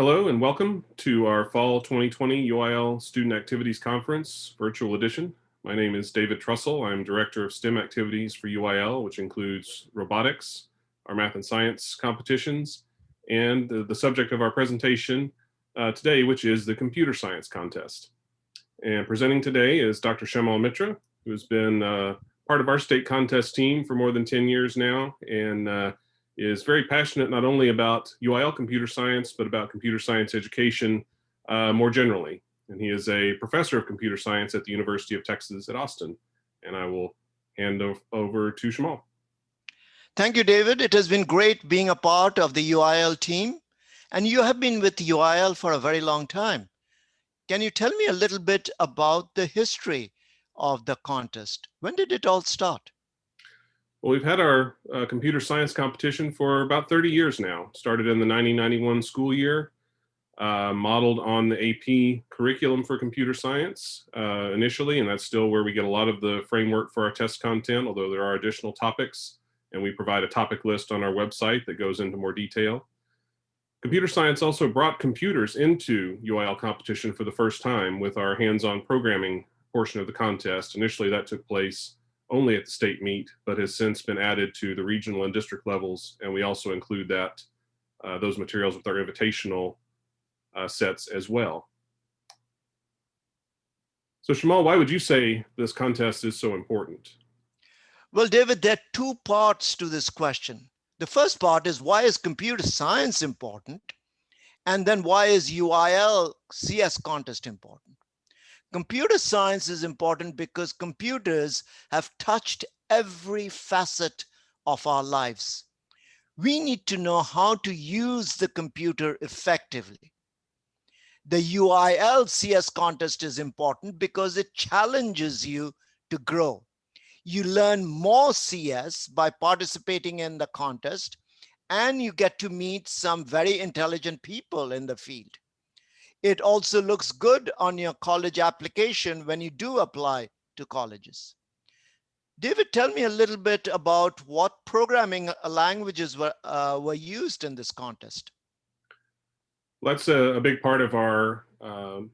Hello and welcome to our Fall 2020 UIL Student Activities Conference Virtual Edition. My name is David Trussell. I'm Director of STEM Activities for UIL, which includes robotics, our math and science competitions, and the subject of our presentation today, which is the computer science contest. And presenting today is Dr. Shyamal Mitra, who has been part of our state contest team for more than 10 years now, and is very passionate not only about UIL computer science, but about computer science education more generally. And he is a professor of computer science at the University of Texas at Austin. And I will hand over to Shyamal. Thank you, David. It has been great being a part of the UIL team. And you have been with UIL for a very long time. Can you tell me a little bit about the history of the contest? When did it all start? Well, we've had our computer science competition for about 30 years now. Started in the 1991 school year, modeled on the AP curriculum for computer science initially, and that's still where we get a lot of the framework for our test content, although there are additional topics, and we provide a topic list on our website that goes into more detail. Computer science also brought computers into UIL competition for the first time with our hands-on programming portion of the contest. Initially, that took place only at the state meet, but has since been added to the regional and district levels. And we also include that those materials with our invitational sets as well. So Shyamal, why would you say this contest is so important? Well, David, there are two parts to this question. The first part is, why is computer science important? And then why is UIL CS contest important? Computer science is important because computers have touched every facet of our lives. We need to know how to use the computer effectively. The UIL CS contest is important because it challenges you to grow. You learn more CS by participating in the contest, and you get to meet some very intelligent people in the field. It also looks good on your college application when you do apply to colleges. David, tell me a little bit about what programming languages were used in this contest. Well, that's a big part of our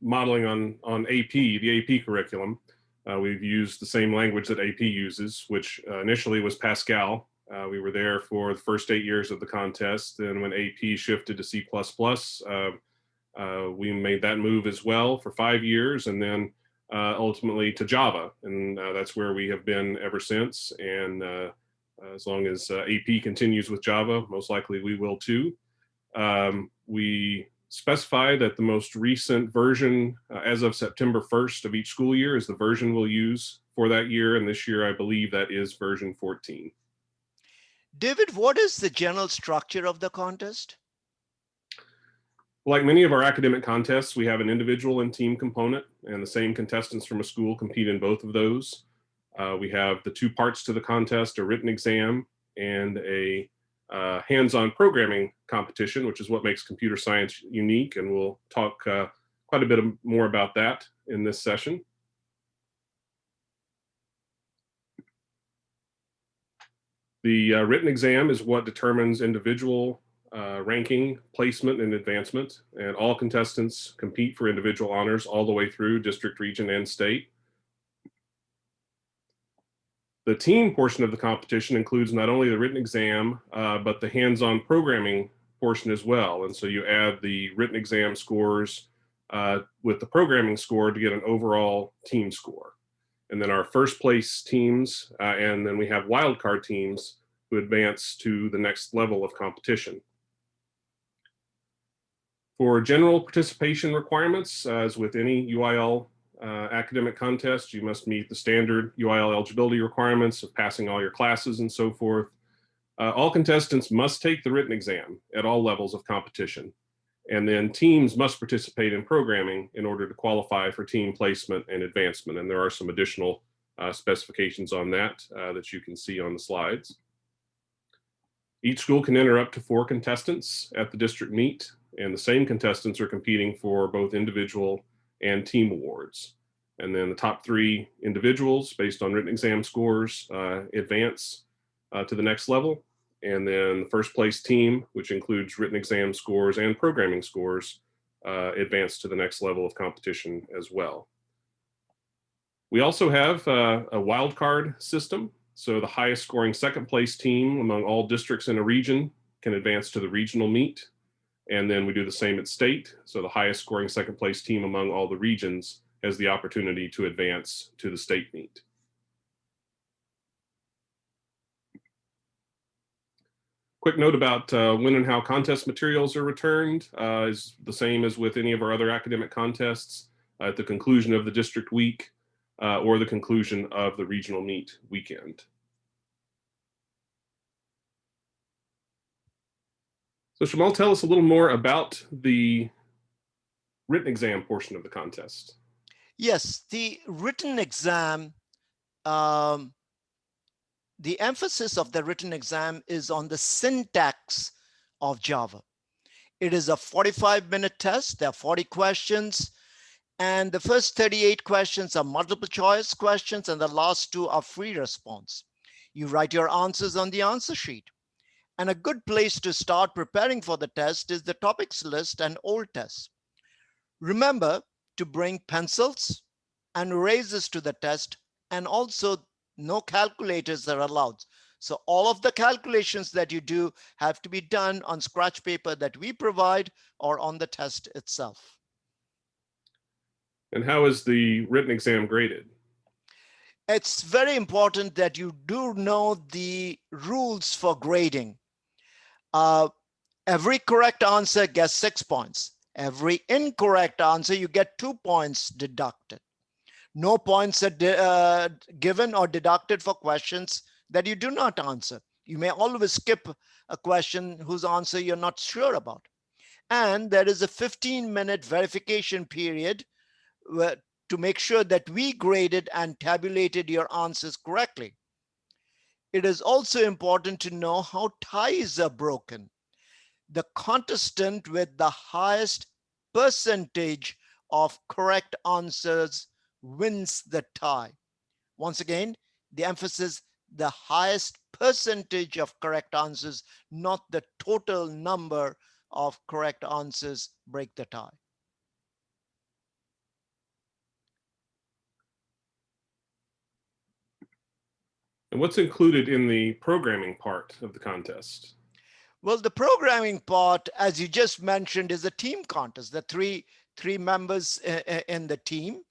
modeling on AP, the AP curriculum. We've used the same language that AP uses, which initially was Pascal. We were there for the first 8 years of the contest. And when AP shifted to C++, we made that move as well for 5 years, and then ultimately to Java. And that's where we have been ever since. And as long as AP continues with Java, most likely we will too. We specify that the most recent version as of September 1st of each school year is the version we'll use for that year. And this year, I believe that is version 14. David, what is the general structure of the contest? Like many of our academic contests, we have an individual and team component, and the same contestants from a school compete in both of those. We have the two parts to the contest, a written exam and a hands-on programming competition, which is what makes computer science unique, and we'll talk quite a bit more about that in this session. The written exam is what determines individual ranking, placement, and advancement, and all contestants compete for individual honors all the way through district, region, and state. The team portion of the competition includes not only the written exam, but the hands-on programming portion as well. And so you add the written exam scores with the programming score to get an overall team score. And then our first place teams, and then we have wildcard teams who advance to the next level of competition. For general participation requirements, as with any UIL academic contest, you must meet the standard UIL eligibility requirements of passing all your classes and so forth. All contestants must take the written exam at all levels of competition. And then teams must participate in programming in order to qualify for team placement and advancement. And there are some additional specifications on that that you can see on the slides. Each school can enter up to 4 contestants at the district meet, and the same contestants are competing for both individual and team awards. And then the top 3 individuals, based on written exam scores, advance to the next level. And then the first place team, which includes written exam scores and programming scores, advance to the next level of competition as well. We also have a wildcard system. So the highest scoring second place team among all districts in a region can advance to the regional meet. And then we do the same at state. So the highest scoring second place team among all the regions has the opportunity to advance to the state meet. Quick note about when and how contest materials are returned is the same as with any of our other academic contests at the conclusion of the district week or the conclusion of the regional meet weekend. So Shyamal, tell us a little more about the written exam portion of the contest. Yes, the written exam, the emphasis of the written exam is on the syntax of Java. It is a 45-minute test. There are 40 questions. And the first 38 questions are multiple choice questions, and the last 2 are free response. You write your answers on the answer sheet. And a good place to start preparing for the test is the topics list and old tests. Remember to bring pencils and erasers to the test, and also no calculators are allowed. So all of the calculations that you do have to be done on scratch paper that we provide or on the test itself. And how is the written exam graded? It's very important that you do know the rules for grading. Every correct answer gets 6 points. Every incorrect answer, you get 2 points deducted. No points are given or deducted for questions that you do not answer. You may always skip a question whose answer you're not sure about. And there is a 15-minute verification period to make sure that we graded and tabulated your answers correctly. It is also important to know how ties are broken. The contestant with the highest percentage of correct answers wins the tie. Once again, the emphasis, the highest percentage of correct answers, not the total number of correct answers break the tie. And what's included in the programming part of the contest? Well, the programming part, as you just mentioned, is a team contest. The three members in the team.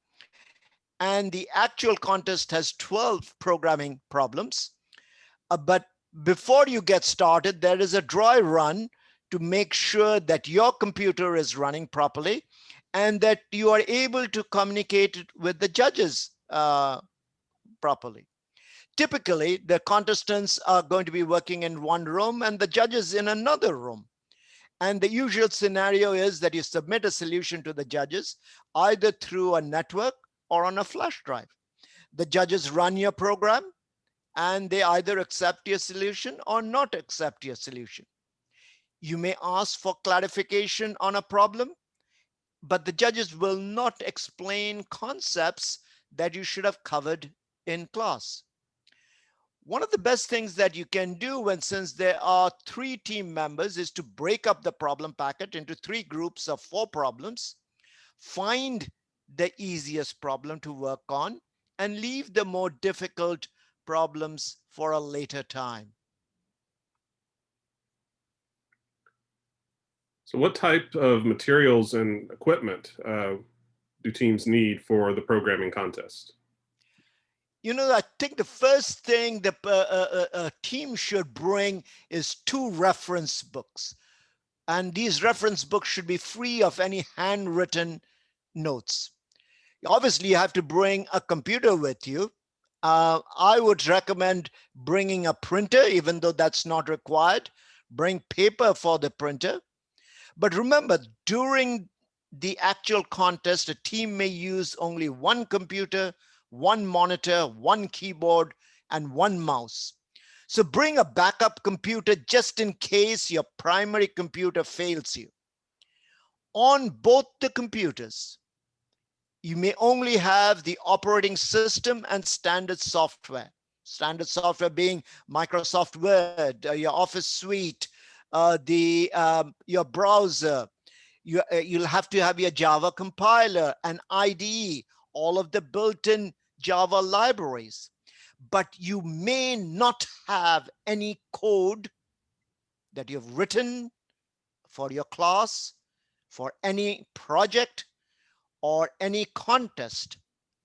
And the actual contest has 12 programming problems. But before you get started, there is a dry run to make sure that your computer is running properly and that you are able to communicate with the judges properly. Typically, the contestants are going to be working in one room and the judges in another room. And the usual scenario is that you submit a solution to the judges, either through a network or on a flash drive. The judges run your program and they either accept your solution or not accept your solution. You may ask for clarification on a problem, but the judges will not explain concepts that you should have covered in class. One of the best things that you can do since there are 3 team members is to break up the problem packet into 3 groups of 4 problems, find the easiest problem to work on, and leave the more difficult problems for a later time. So what type of materials and equipment do teams need for the programming contest? You know, I think the first thing the a team should bring is 2 reference books. And these reference books should be free of any handwritten notes. Obviously, you have to bring a computer with you. I would recommend bringing a printer, even though that's not required. Bring paper for the printer. But remember, during the actual contest, a team may use only 1 computer, 1 monitor, 1 keyboard, and 1 mouse. So bring a backup computer just in case your primary computer fails you. On both the computers, you may only have the operating system and standard software. standard software being Microsoft Word, your Office suite, your browser. You'll have to have your Java compiler and IDE, all of the built-in Java libraries. But you may not have any code that you've written for your class, for any project, or any contest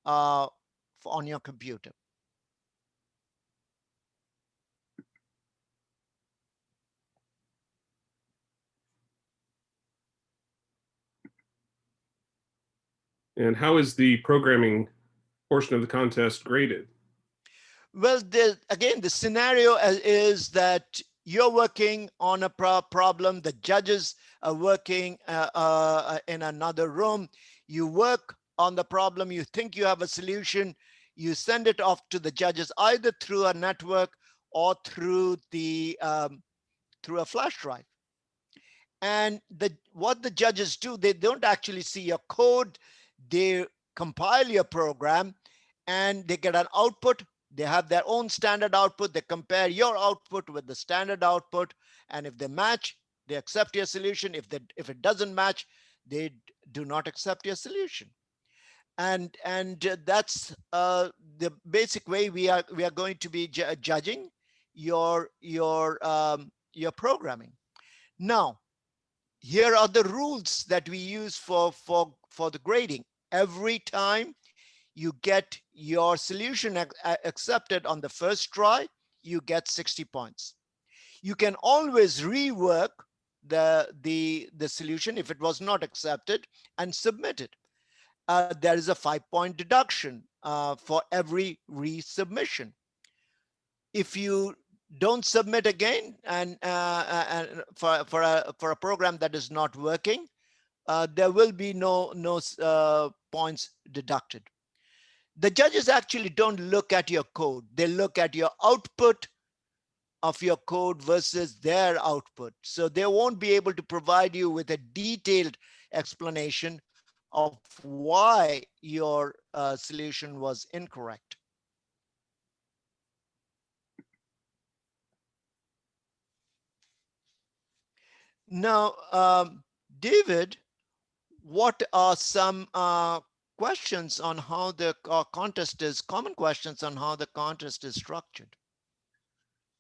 on your computer. And how is the programming portion of the contest graded? Well, again, the scenario is that you're working on a problem, the judges are working in another room. You work on the problem, you think you have a solution, you send it off to the judges either through a network or through through a flash drive. And what the judges do, they don't actually see your code. They compile your program and they get an output. They have their own standard output. They compare your output with the standard output. And if they match, they accept your solution. If it doesn't match, they do not accept your solution. And that's the basic way we are going to be judging your programming. Now, here are the rules that we use for the grading. Every time you get your solution accepted on the first try, you get 60 points. You can always rework the solution if it was not accepted and submit it. There is a 5-point deduction for every resubmission. If you don't submit again and for a program that is not working, there will be no points deducted. The judges actually don't look at your code. They look at your output of your code versus their output. So they won't be able to provide you with a detailed explanation of why your solution was incorrect. Now, David, what are some questions on how the contest is, common questions on how the contest is structured?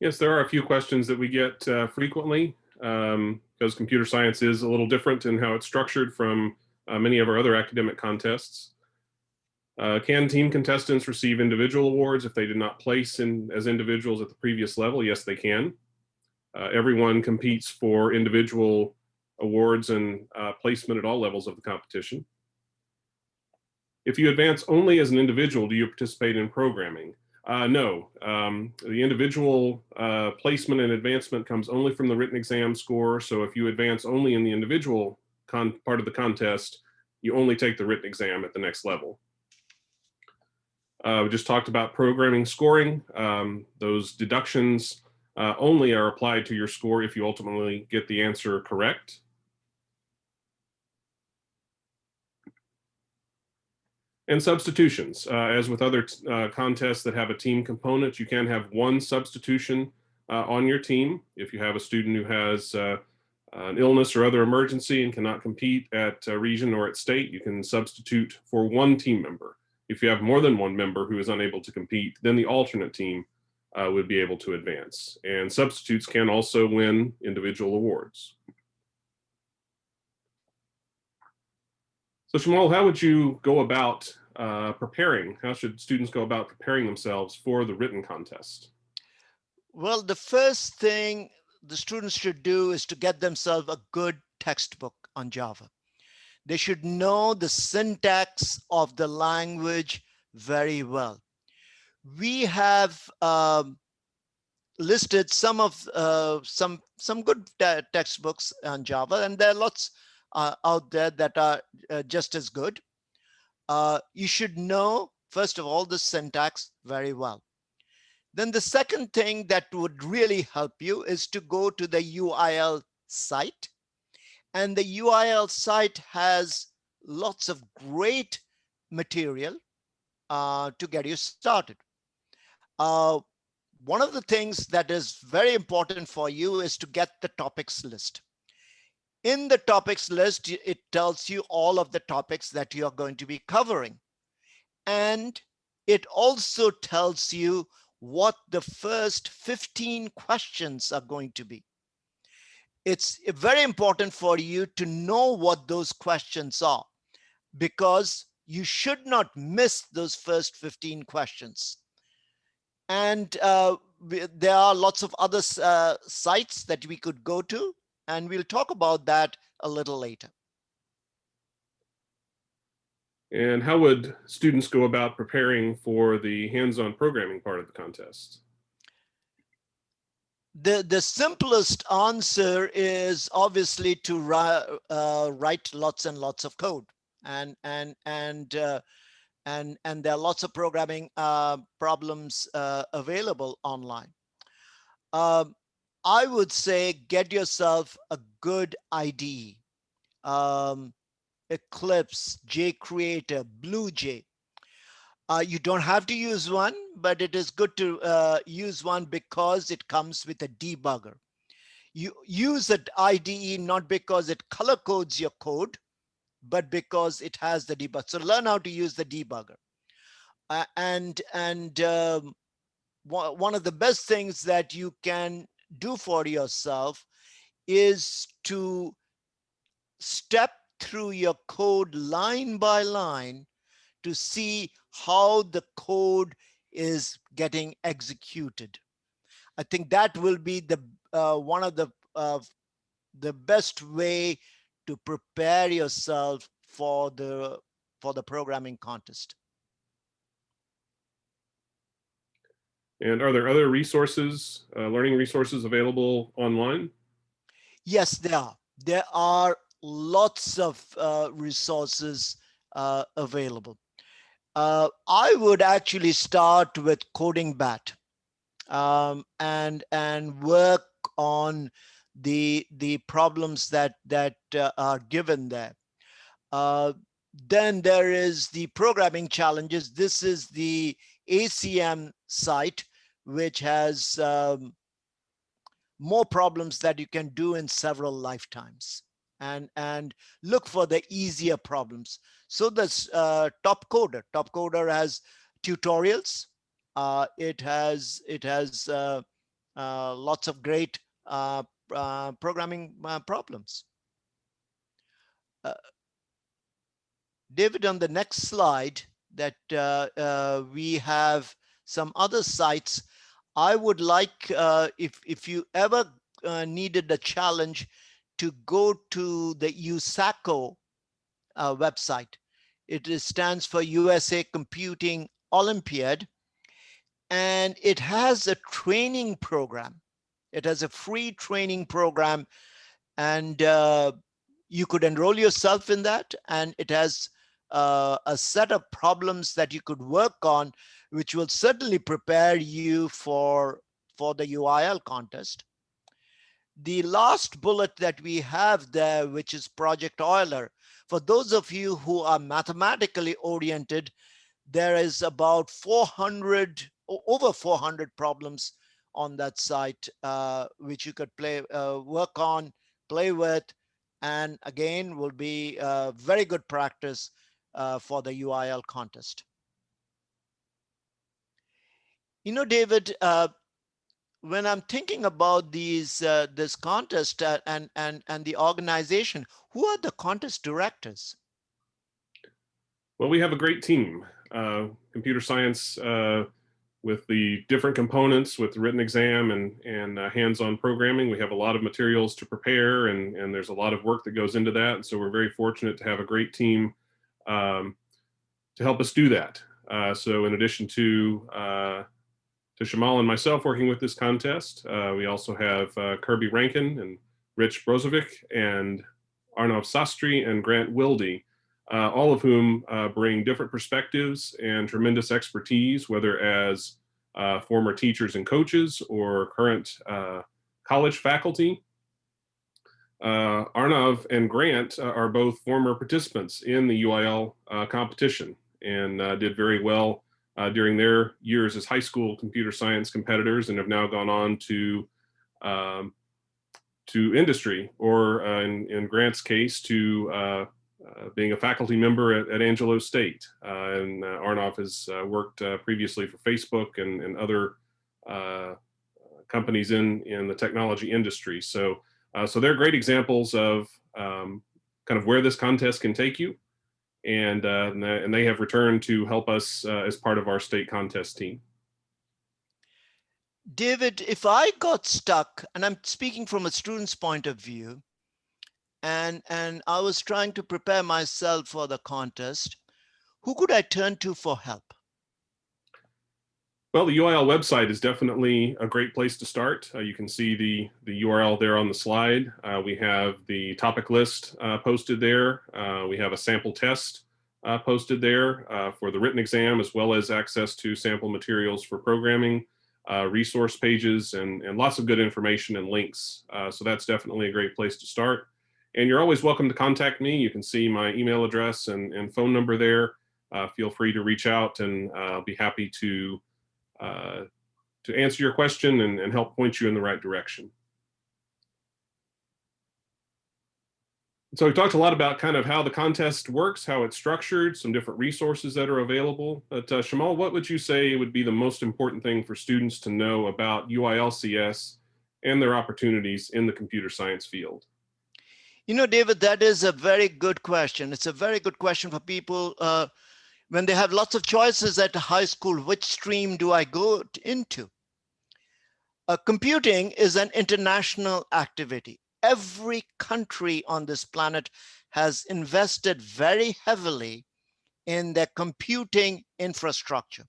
Yes, there are a few questions that we get frequently because computer science is a little different in how it's structured from many of our other academic contests. Can team contestants receive individual awards if they did not place as individuals at the previous level? Yes, they can. Everyone competes for individual awards and placement at all levels of the competition. If you advance only as an individual, do you participate in programming? No. The individual placement and advancement comes only from the written exam score. So if you advance only in the individual part of the contest, you only take the written exam at the next level. We just talked about programming scoring. Those deductions only are applied to your score if you ultimately get the answer correct. And substitutions. As with other contests that have a team component, you can have one substitution on your team. If you have a student who has an illness or other emergency and cannot compete at region or at state, you can substitute for one team member. If you have more than one member who is unable to compete, then the alternate team would be able to advance. And substitutes can also win individual awards. So Shyamal, how would you go about preparing? How should students go about preparing themselves for the written contest? Well, the first thing the students should do is to get themselves a good textbook on Java. They should know the syntax of the language very well. We have listed some of some good textbooks on Java, and there are lots out there that are just as good. You should know, first of all, the syntax very well. Then the second thing that would really help you is to go to the UIL site. And the UIL site has lots of great material to get you started. one of the things that is very important for you is to get the topics list. In the topics list, it tells you all of the topics that you are going to be covering. And it also tells you what the first 15 questions are going to be. It's very important for you to know what those questions are, because you should not miss those first 15 questions. And there are lots of other sites that we could go to, and we'll talk about that a little later. And how would students go about preparing for the hands-on programming part of the contest? The simplest answer is obviously to write lots and lots of code, and there are lots of programming problems available online. I would say get yourself a good IDE, Eclipse, JCreator, BlueJ. You don't have to use one, but it is good to use one because it comes with a debugger. You use an IDE not because it color codes your code, but because it has the debug. So learn how to use the debugger. One of the best things that you can do for yourself is to step through your code line by line to see how the code is getting executed. I think that will be the one of the best way to prepare yourself for the programming contest. And are there other resources, learning resources available online? Yes, there are. There are lots of resources available. I would actually start with Coding Bat and work on the problems that are given there. Then there is the programming challenges. This is the ACM site, which has more problems that you can do in several lifetimes, and look for the easier problems. So this Top Coder has tutorials. It has lots of great programming problems. David, on the next slide, that we have some other sites. I would like, if you ever needed a challenge, to go to the USACO website. It stands for USA Computing Olympiad, and it has a training program. It has a free training program, and you could enroll yourself in that, and it has a set of problems that you could work on, which will certainly prepare you for the UIL contest. The last bullet that we have there, which is Project Euler, for those of you who are mathematically oriented, there is about over 400 problems on that site, which you could work on, play with, and again will be very good practice for the UIL contest. You know, David, when I'm thinking about this contest and the organization, who are the contest directors? Well, we have a great team. Computer science with the different components, with the written exam and hands-on programming. We have a lot of materials to prepare, and there's a lot of work that goes into that. And so we're very fortunate to have a great team to help us do that. So in addition to Shyamal and myself working with this contest, we also have Kirby Rankin and Rich Brozovic and Arnav Sastry and Grant Wilde, all of whom bring different perspectives and tremendous expertise, whether as former teachers and coaches or current college faculty. Arnav and Grant are both former participants in the UIL competition and did very well during their years as high school computer science competitors and have now gone on to industry, or in Grant's case, to being a faculty member at Angelo State. And Arnav has worked previously for Facebook and other companies in the technology industry. So they're great examples of kind of where this contest can take you. And they have returned to help us as part of our state contest team. David, if I got stuck, and I'm speaking from a student's point of view, and I was trying to prepare myself for the contest, who could I turn to for help? Well, the UIL website is definitely a great place to start. You can see the URL there on the slide. We have the topic list posted there. We have a sample test posted there for the written exam, as well as access to sample materials for programming, resource pages, and lots of good information and links. So that's definitely a great place to start. And you're always welcome to contact me. You can see my email address and phone number there. Feel free to reach out, and I'll be happy to answer your question and help point you in the right direction. So we talked a lot about kind of how the contest works, how it's structured, some different resources that are available. But Shyamal, what would you say would be the most important thing for students to know about UIL CS and their opportunities in the computer science field? You know, David, that is a very good question. It's a very good question for people when they have lots of choices at high school. Which stream do I go into? Computing is an international activity. Every country on this planet has invested very heavily in their computing infrastructure.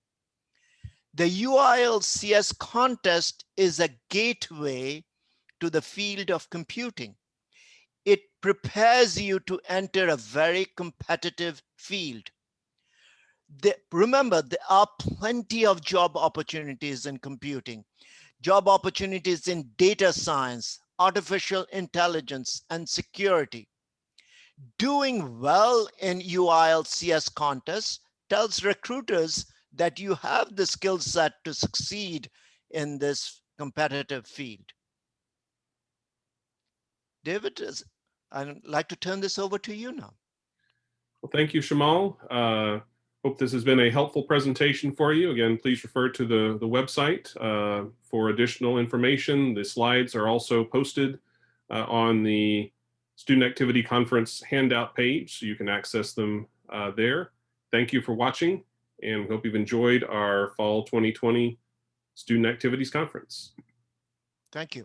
The UIL CS contest is a gateway to the field of computing. It prepares you to enter a very competitive field. Remember, there are plenty of job opportunities in computing, job opportunities in data science, artificial intelligence, and security. Doing well in UIL CS contests tells recruiters that you have the skill set to succeed in this competitive field. David, I'd like to turn this over to you now. Well, thank you, Shyamal. Hope this has been a helpful presentation for you. Again, please refer to the website for additional information. The slides are also posted on the Student Activity Conference handout page, so you can access them there. Thank you for watching, and we hope you've enjoyed our Fall 2020 Student Activities Conference. Thank you.